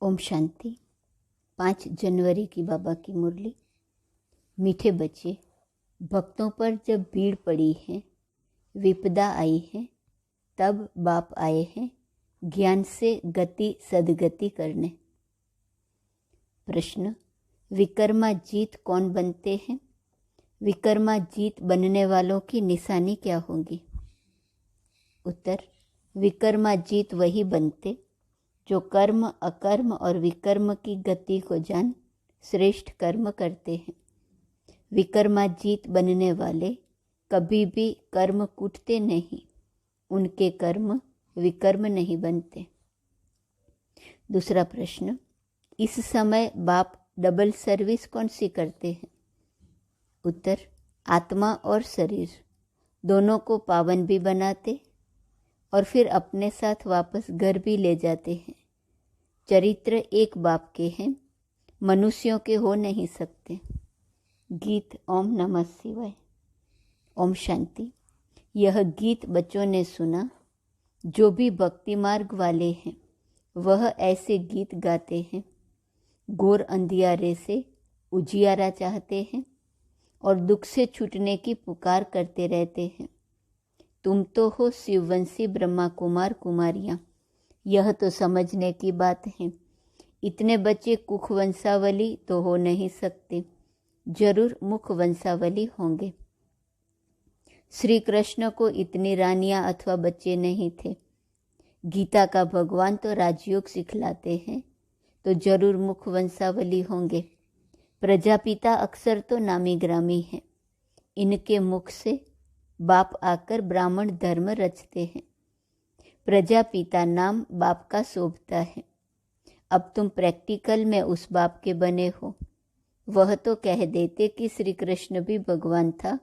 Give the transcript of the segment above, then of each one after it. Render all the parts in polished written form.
ओम शांति। 5 जनवरी की बाबा की मुरली। मीठे बच्चे, भक्तों पर जब भीड़ पड़ी है, विपदा आई है, तब बाप आए हैं ज्ञान से गति सदगति करने। प्रश्न, विकर्माजीत कौन बनते हैं? विकर्माजीत बनने वालों की निशानी क्या होगी? उत्तर, विकर्माजीत वही बनते जो कर्म, अकर्म और विकर्म की गति को जान श्रेष्ठ कर्म करते हैं। विकर्माजीत बनने वाले कभी भी कर्म कूटते नहीं, उनके कर्म विकर्म नहीं बनते। दूसरा प्रश्न, इस समय बाप डबल सर्विस कौन सी करते हैं? उत्तर, आत्मा और शरीर दोनों को पावन भी बनाते और फिर अपने साथ वापस घर भी ले जाते हैं। चरित्र एक बाप के हैं, मनुष्यों के हो नहीं सकते। गीत ओम नमः शिवाय। ओम शांति। यह गीत बच्चों ने सुना। जो भी भक्ति मार्ग वाले हैं वह ऐसे गीत गाते हैं। घोर अंधियारे से उजियारा चाहते हैं और दुख से छूटने की पुकार करते रहते हैं। तुम तो हो शिववंशी ब्रह्मा कुमार कुमारियाँ, यह तो समझने की बात है। इतने बच्चे कुख वंशावली तो हो नहीं सकते, जरूर मुख वंशावली होंगे। श्री कृष्ण को इतनी रानियां अथवा बच्चे नहीं थे। गीता का भगवान तो राजयोग सिखलाते हैं, तो जरूर मुख वंशावली होंगे। प्रजापिता अक्सर तो नामी ग्रामी हैं। इनके मुख से बाप आकर ब्राह्मण धर्म रचते हैं। प्रजापिता नाम बाप का शोभता है। अब तुम प्रैक्टिकल में उस बाप के बने हो। वह तो कह देते कि श्री कृष्ण भी भगवान था,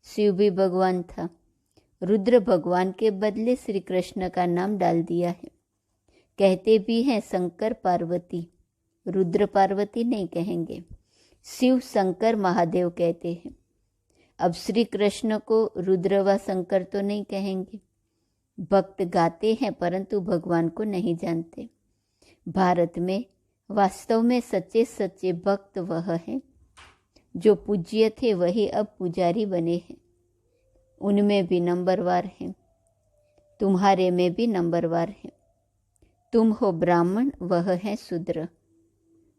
शिव भी भगवान था। रुद्र भगवान के बदले श्री कृष्ण का नाम डाल दिया है। कहते भी हैं शंकर पार्वती, रुद्र पार्वती नहीं कहेंगे। शिव शंकर महादेव कहते हैं। अब श्री कृष्ण को रुद्र व शंकर तो नहीं कहेंगे। भक्त गाते हैं परंतु भगवान को नहीं जानते। भारत में वास्तव में सच्चे सच्चे भक्त वह हैं जो पूज्य थे, वही अब पुजारी बने हैं। उनमें भी नंबरवार हैं, तुम्हारे में भी नंबरवार हैं। तुम हो ब्राह्मण, वह है शूद्र।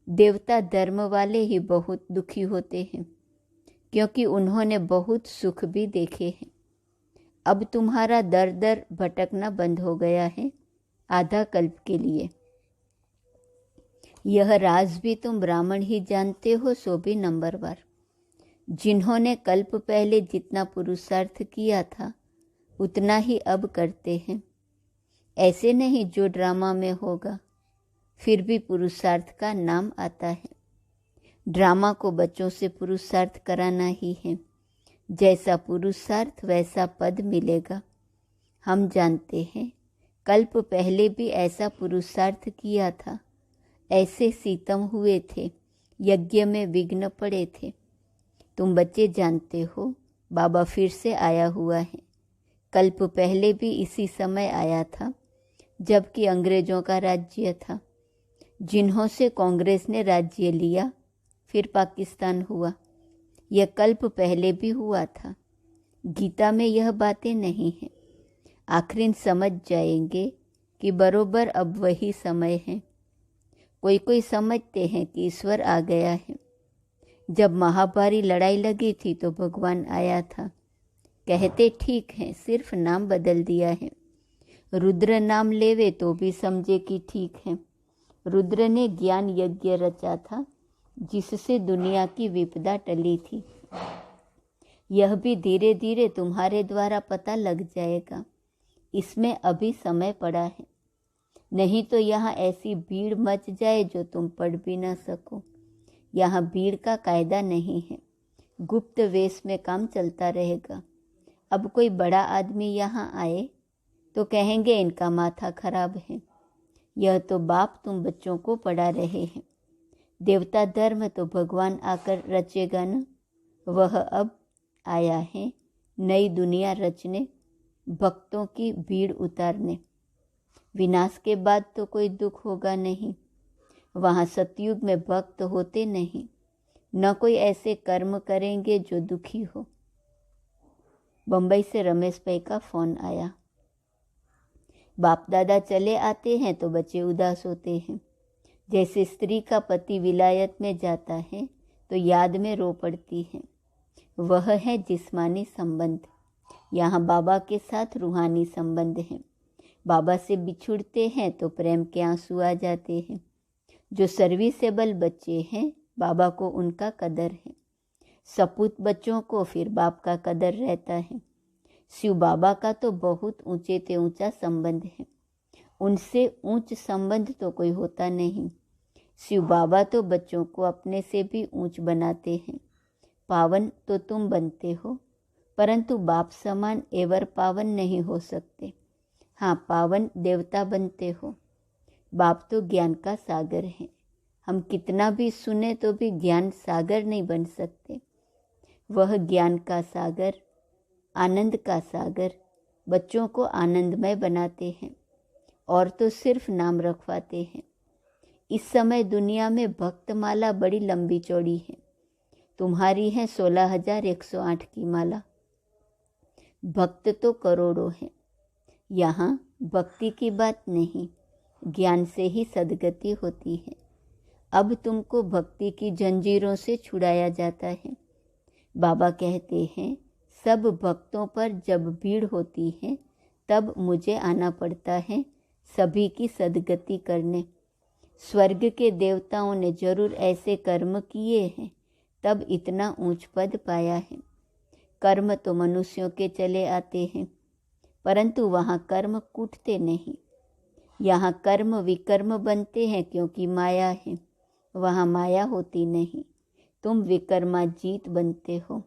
देवता धर्म वाले ही बहुत दुखी होते हैं, क्योंकि उन्होंने बहुत सुख भी देखे हैं। अब तुम्हारा दर दर भटकना बंद हो गया है, आधा कल्प के लिए। यह राज भी तुम ब्राह्मण ही जानते हो, सो भी नंबरवार। जिन्होंने कल्प पहले जितना पुरुषार्थ किया था उतना ही अब करते हैं। ऐसे नहीं जो ड्रामा में होगा, फिर भी पुरुषार्थ का नाम आता है। ड्रामा को बच्चों से पुरुषार्थ कराना ही है। जैसा पुरुषार्थ वैसा पद मिलेगा। हम जानते हैं कल्प पहले भी ऐसा पुरुषार्थ किया था, ऐसे सीतम हुए थे, यज्ञ में विघ्न पड़े थे। तुम बच्चे जानते हो बाबा फिर से आया हुआ है। कल्प पहले भी इसी समय आया था जबकि अंग्रेजों का राज्य था। जिन्हों से कांग्रेस ने राज्य लिया, फिर पाकिस्तान हुआ। यह कल्प पहले भी हुआ था। गीता में यह बातें नहीं हैं। आखिर समझ जाएंगे कि बरोबर अब वही समय है। कोई कोई समझते हैं कि ईश्वर आ गया है। जब महाभारी लड़ाई लगी थी तो भगवान आया था। कहते ठीक है, सिर्फ नाम बदल दिया है। रुद्र नाम लेवे तो भी समझे कि ठीक है। रुद्र ने ज्ञान यज्ञ रचा था जिससे दुनिया की विपदा टली थी। यह भी धीरे धीरे तुम्हारे द्वारा पता लग जाएगा। इसमें अभी समय पड़ा है, नहीं तो यहाँ ऐसी भीड़ मच जाए जो तुम पढ़ भी ना सको। यहाँ भीड़ का कायदा नहीं है, गुप्त वेश में काम चलता रहेगा। अब कोई बड़ा आदमी यहाँ आए तो कहेंगे इनका माथा खराब है। यह तो बाप तुम बच्चों को पढ़ा रहे हैं। देवता धर्म तो भगवान आकर रचेगा न। वह अब आया है नई दुनिया रचने, भक्तों की भीड़ उतारने। विनाश के बाद तो कोई दुख होगा नहीं। वहाँ सतयुग में भक्त होते नहीं, न कोई ऐसे कर्म करेंगे जो दुखी हो। बम्बई से रमेश भाई का फ़ोन आया। बाप दादा चले आते हैं तो बच्चे उदास होते हैं। जैसे स्त्री का पति विलायत में जाता है तो याद में रो पड़ती है। वह है जिस्मानी संबंध। यहाँ बाबा के साथ रूहानी संबंध है। बाबा से बिछुड़ते हैं तो प्रेम के आंसू आ जाते हैं। जो सर्विसेबल बच्चे हैं, बाबा को उनका कदर है। सपूत बच्चों को फिर बाप का कदर रहता है। शिव बाबा का तो बहुत ऊंचे ते ऊंचा संबंध है। उनसे ऊंच संबंध तो कोई होता नहीं। शिव बाबा तो बच्चों को अपने से भी ऊंच बनाते हैं। पावन तो तुम बनते हो, परंतु बाप समान एवर पावन नहीं हो सकते। हाँ, पावन देवता बनते हो। बाप तो ज्ञान का सागर है। हम कितना भी सुने तो भी ज्ञान सागर नहीं बन सकते। वह ज्ञान का सागर, आनंद का सागर बच्चों को आनंदमय बनाते हैं और तो सिर्फ नाम रखवाते हैं। इस समय दुनिया में भक्तमाला बड़ी लंबी चौड़ी है। तुम्हारी है 16,108 की माला। भक्त तो करोड़ों हैं। यहाँ भक्ति की बात नहीं, ज्ञान से ही सद्गति होती है। अब तुमको भक्ति की जंजीरों से छुड़ाया जाता है। बाबा कहते हैं, सब भक्तों पर जब भीड़ होती है तब मुझे आना पड़ता है सभी की सद्गति करने। स्वर्ग के देवताओं ने जरूर ऐसे कर्म किए हैं, तब इतना ऊंच पद पाया है। कर्म तो मनुष्यों के चले आते हैं, परंतु वहाँ कर्म कूटते नहीं। यहाँ कर्म विकर्म बनते हैं क्योंकि माया है, वहाँ माया होती नहीं। तुम विकर्माजीत बनते हो।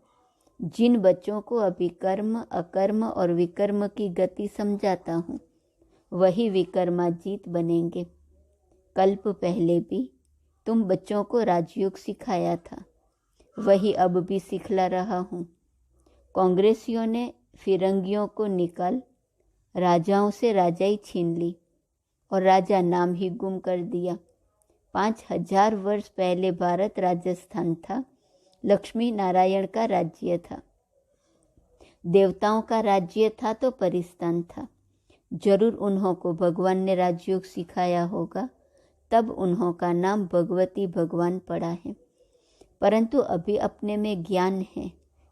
जिन बच्चों को अभी कर्म, अकर्म और विकर्म की गति समझाता हूँ, वही विकर्माजीत बनेंगे। कल्प पहले भी तुम बच्चों को राजयोग सिखाया था, वही अब भी सिखला रहा हूँ। कांग्रेसियों ने फिरंगियों को निकाल राजाओं से राजाई छीन ली और राजा नाम ही गुम कर दिया। 5,000 वर्ष पहले भारत राजस्थान था, लक्ष्मी नारायण का राज्य था। देवताओं का राज्य था तो परिस्तान था। जरूर उन्हों को भगवान ने राजयोग सिखाया होगा, तब उन्हों का नाम भगवती भगवान पड़ा है। परंतु अभी अपने में ज्ञान है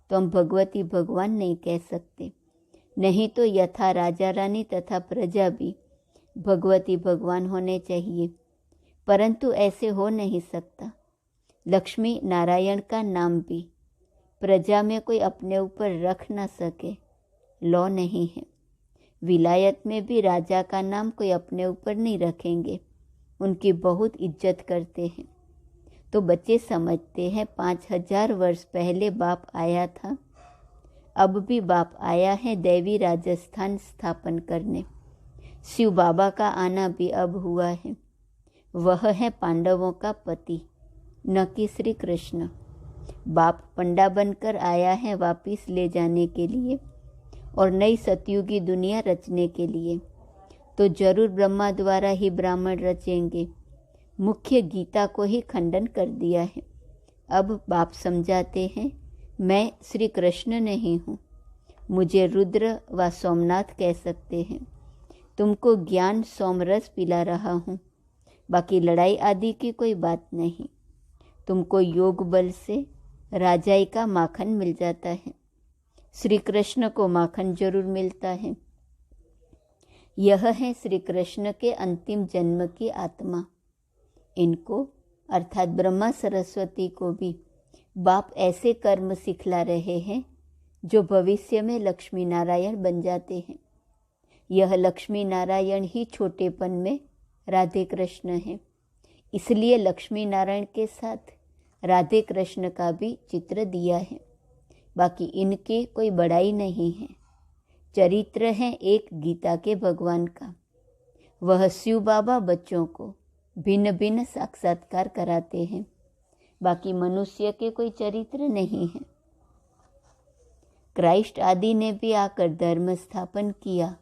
तो हम भगवती भगवान नहीं कह सकते। नहीं तो यथा राजा रानी तथा प्रजा भी भगवती भगवान होने चाहिए, परंतु ऐसे हो नहीं सकता। लक्ष्मी नारायण का नाम भी प्रजा में कोई अपने ऊपर रख ना सके, लॉ नहीं है। विलायत में भी राजा का नाम कोई अपने ऊपर नहीं रखेंगे, उनकी बहुत इज्जत करते हैं। तो बच्चे समझते हैं 5,000 वर्ष पहले बाप आया था, अब भी बाप आया है दैवी राजस्थान स्थापन करने। शिव बाबा का आना भी अब हुआ है। वह है पांडवों का पति, न कि श्री कृष्ण। बाप पंडा बनकर आया है वापिस ले जाने के लिए और नई सतयुगी दुनिया रचने के लिए। तो जरूर ब्रह्मा द्वारा ही ब्राह्मण रचेंगे। मुख्य गीता को ही खंडन कर दिया है। अब बाप समझाते हैं, मैं श्री कृष्ण नहीं हूँ, मुझे रुद्र व सोमनाथ कह सकते हैं। तुमको ज्ञान सोमरस पिला रहा हूँ, बाकी लड़ाई आदि की कोई बात नहीं। तुमको योग बल से राजाई का माखन मिल जाता है। श्री कृष्ण को माखन जरूर मिलता है। यह है श्री कृष्ण के अंतिम जन्म की आत्मा। इनको अर्थात ब्रह्मा सरस्वती को भी बाप ऐसे कर्म सिखला रहे हैं जो भविष्य में लक्ष्मी नारायण बन जाते हैं। यह लक्ष्मी नारायण ही छोटेपन में राधे कृष्ण है, इसलिए लक्ष्मी नारायण के साथ राधे कृष्ण का भी चित्र दिया है। बाकी इनके कोई बड़ाई नहीं है। चरित्र है एक गीता के भगवान का। वह शिव बाबा बच्चों को भिन्न भिन्न साक्षात्कार कराते हैं। बाकी मनुष्य के कोई चरित्र नहीं है। क्राइस्ट आदि ने भी आकर धर्म स्थापन किया,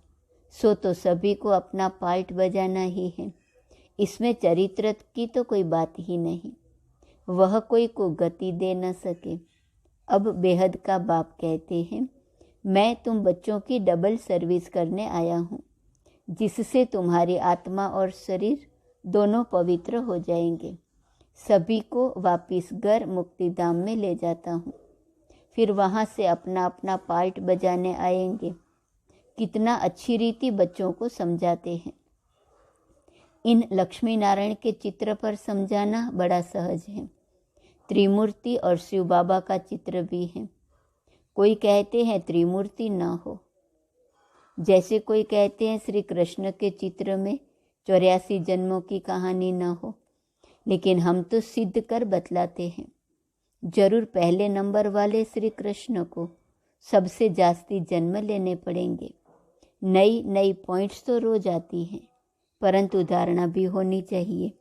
सो तो सभी को अपना पार्ट बजाना ही है। इसमें चरित्र की तो कोई बात ही नहीं, वह कोई को गति दे न सके। अब बेहद का बाप कहते हैं, मैं तुम बच्चों की डबल सर्विस करने आया हूँ, जिससे तुम्हारी आत्मा और शरीर दोनों पवित्र हो जाएंगे। सभी को वापिस घर मुक्तिधाम में ले जाता हूँ, फिर वहाँ से अपना अपना पार्ट बजाने आएंगे। कितना अच्छी रीति बच्चों को समझाते हैं। इन लक्ष्मी नारायण के चित्र पर समझाना बड़ा सहज है। त्रिमूर्ति और शिव बाबा का चित्र भी है। कोई कहते हैं त्रिमूर्ति न हो, जैसे कोई कहते हैं श्री कृष्ण के चित्र में 84 जन्मों की कहानी न हो। लेकिन हम तो सिद्ध कर बतलाते हैं, जरूर पहले नंबर वाले श्री कृष्ण को सबसे जास्ती जन्म लेने पड़ेंगे। नई नई पॉइंट्स तो रोज आती हैं, परंतु धारणा भी होनी चाहिए।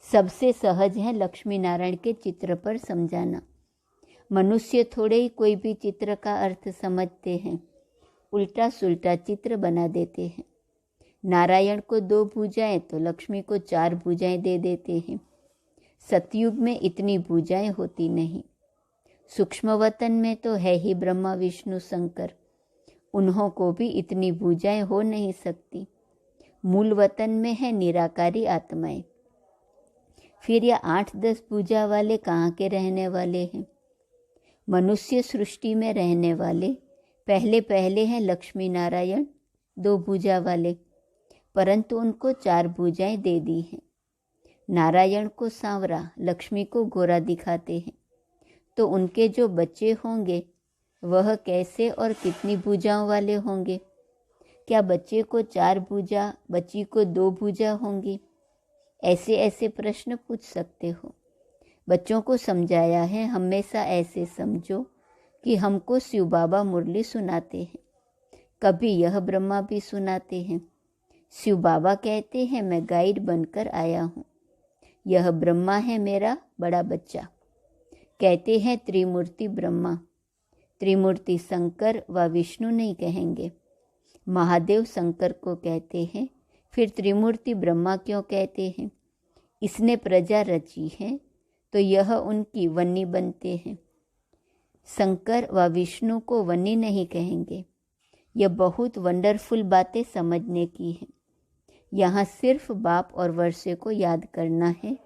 सबसे सहज है लक्ष्मी नारायण के चित्र पर समझाना। मनुष्य थोड़े ही कोई भी चित्र का अर्थ समझते हैं, उल्टा सुल्टा चित्र बना देते हैं। नारायण को 2 भुजाएं तो लक्ष्मी को 4 भुजाएं दे देते हैं। सतयुग में इतनी भुजाएं होती नहीं। सूक्ष्म वतन में तो है ही ब्रह्मा विष्णु शंकर, उन्हों को भी इतनी भुजाएं हो नहीं सकती। मूल वतन में है निराकारी आत्माएं। फिर यह 8-10 भुजा वाले कहाँ के रहने वाले हैं? मनुष्य सृष्टि में रहने वाले पहले पहले हैं लक्ष्मी नारायण 2 भुजा वाले, परंतु उनको 4 भुजाएं दे दी हैं। नारायण को सांवरा, लक्ष्मी को गोरा दिखाते हैं, तो उनके जो बच्चे होंगे वह कैसे और कितनी भुजाओं वाले होंगे? क्या बच्चे को 4 भुजा, बच्ची को 2 भुजा होंगी? ऐसे ऐसे प्रश्न पूछ सकते हो। बच्चों को समझाया है, हमेशा ऐसे समझो कि हमको शिव बाबा मुरली सुनाते हैं, कभी यह ब्रह्मा भी सुनाते हैं। शिव बाबा कहते हैं, मैं गाइड बनकर आया हूँ, यह ब्रह्मा है मेरा बड़ा बच्चा। कहते हैं त्रिमूर्ति ब्रह्मा, त्रिमूर्ति शंकर व विष्णु नहीं कहेंगे। महादेव शंकर को कहते हैं, फिर त्रिमूर्ति ब्रह्मा क्यों कहते हैं? इसने प्रजा रची है तो यह उनकी वन्नी बनते हैं। शंकर व विष्णु को वन्नी नहीं कहेंगे। यह बहुत वंडरफुल बातें समझने की है। यहाँ सिर्फ बाप और वर्षे को याद करना है,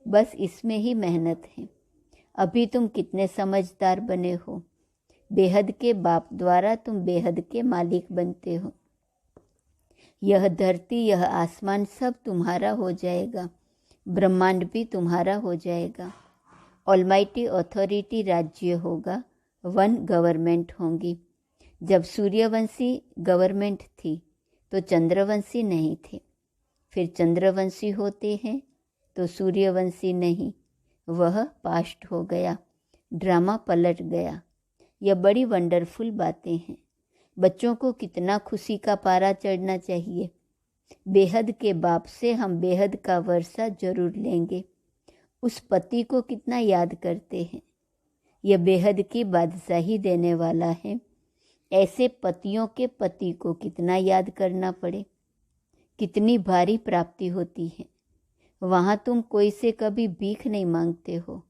बस इसमें ही मेहनत है। अभी तुम कितने समझदार बने हो। बेहद के बाप द्वारा तुम बेहद के मालिक बनते हो। यह धरती, यह आसमान सब तुम्हारा हो जाएगा, ब्रह्मांड भी तुम्हारा हो जाएगा। ऑलमाइटी अथॉरिटी राज्य होगा, 1 गवर्नमेंट होंगी। जब सूर्यवंशी गवर्नमेंट थी तो चंद्रवंशी नहीं थे, फिर चंद्रवंशी होते हैं तो सूर्यवंशी नहीं, वह पास्ट हो गया, ड्रामा पलट गया। यह बड़ी वंडरफुल बातें हैं। बच्चों को कितना खुशी का पारा चढ़ना चाहिए। बेहद के बाप से हम बेहद का वर्षा जरूर लेंगे। उस पति को कितना याद करते हैं। यह बेहद की बादशाही देने वाला है। ऐसे पतियों के पति को कितना याद करना पड़े, कितनी भारी प्राप्ति होती है। वहाँ तुम कोई से कभी भीख नहीं मांगते हो,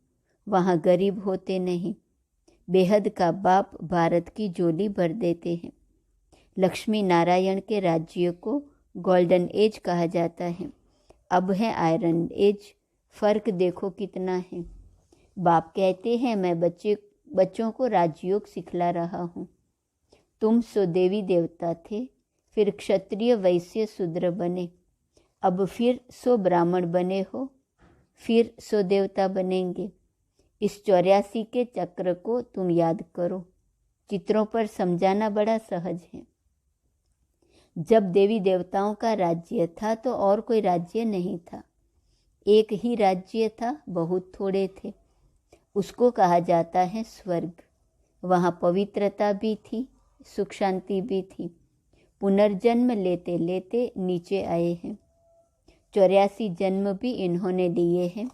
वहाँ गरीब होते नहीं। बेहद का बाप भारत की झोली भर देते हैं। लक्ष्मी नारायण के राज्य को गोल्डन एज कहा जाता है, अब है आयरन एज। फर्क देखो कितना है। बाप कहते हैं, मैं बच्चों को राजयोग सिखला रहा हूँ। तुम सो देवी देवता थे, फिर क्षत्रिय वैश्य शूद्र बने, अब फिर सो ब्राह्मण बने हो, फिर सो देवता बनेंगे। इस 84 के चक्र को तुम याद करो। चित्रों पर समझाना बड़ा सहज है। जब देवी देवताओं का राज्य था तो और कोई राज्य नहीं था, एक ही राज्य था, बहुत थोड़े थे। उसको कहा जाता है स्वर्ग। वहाँ पवित्रता भी थी, सुख शांति भी थी। पुनर्जन्म लेते लेते नीचे आए हैं। 84 जन्म भी इन्होंने लिए हैं।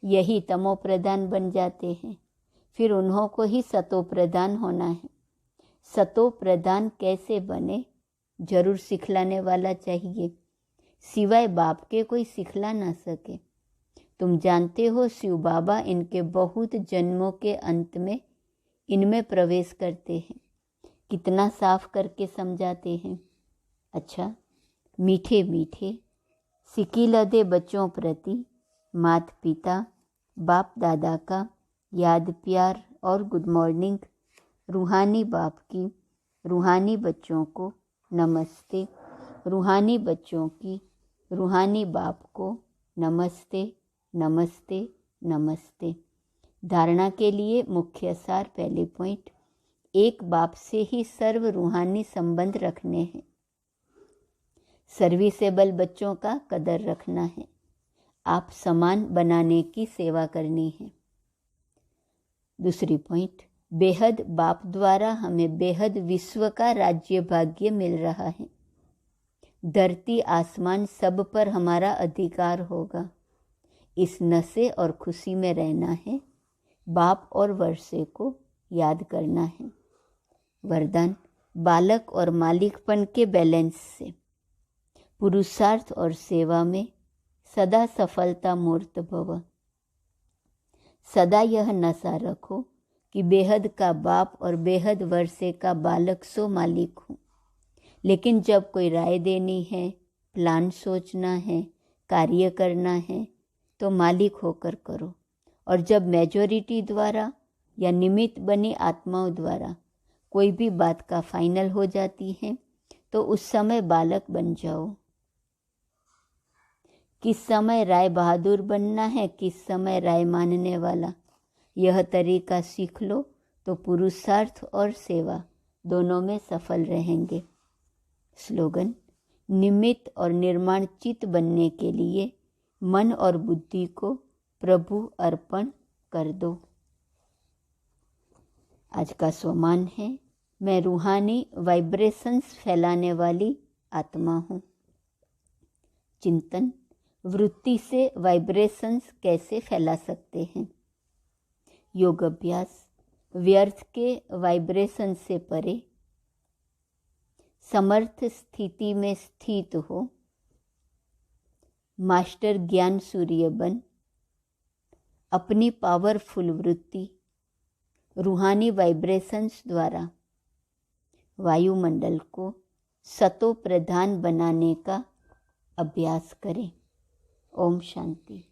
यही तमो प्रधान बन जाते हैं, फिर उन्हों को ही सतो प्रधान होना है। सतो प्रधान कैसे बने, जरूर सिखलाने वाला चाहिए। सिवाय बाप के कोई सिखला ना सके। तुम जानते हो शिव बाबा इनके बहुत जन्मों के अंत में इनमें प्रवेश करते हैं। कितना साफ करके समझाते हैं। अच्छा, मीठे मीठे सिकिलदे बच्चों प्रति माता पिता बाप दादा का याद प्यार और गुड मॉर्निंग। रूहानी बाप की रूहानी बच्चों को नमस्ते। रूहानी बच्चों की रूहानी बाप को नमस्ते नमस्ते नमस्ते। धारणा के लिए मुख्य सार। पहले पॉइंट, एक बाप से ही सर्व रूहानी संबंध रखने हैं। सर्विसेबल बच्चों का कदर रखना है। आप समान बनाने की सेवा करनी है। दूसरी पॉइंट, बेहद बाप द्वारा हमें बेहद विश्व का राज्य भाग्य मिल रहा है। धरती आसमान सब पर हमारा अधिकार होगा। इस नशे और खुशी में रहना है। बाप और वर्षे को याद करना है। वरदान, बालक और मालिकपन के बैलेंस से पुरुषार्थ और सेवा में सदा सफलता मूर्त भव। सदा यह नशा रखो कि बेहद का बाप और बेहद वर्षे का बालक सो मालिक हूँ। लेकिन जब कोई राय देनी है, प्लान सोचना है, कार्य करना है तो मालिक होकर करो। और जब मेजॉरिटी द्वारा या निमित्त बनी आत्माओं द्वारा कोई भी बात का फाइनल हो जाती है तो उस समय बालक बन जाओ। किस समय राय बहादुर बनना है, किस समय राय मानने वाला, यह तरीका सीख लो तो पुरुषार्थ और सेवा दोनों में सफल रहेंगे। स्लोगन, निमित्त और निर्माण चित्त बनने के लिए मन और बुद्धि को प्रभु अर्पण कर दो। आज का स्वमान है, मैं रूहानी वाइब्रेशंस फैलाने वाली आत्मा हूँ। चिंतन, वृत्ति से वाइब्रेशंस कैसे फैला सकते हैं। योग अभ्यास, व्यर्थ के वाइब्रेशन से परे समर्थ स्थिति में स्थित हो। मास्टर ज्ञान सूर्य बन अपनी पावरफुल वृत्ति रूहानी वाइब्रेशंस द्वारा वायुमंडल को सतो प्रधान बनाने का अभ्यास करें। ओम शांति।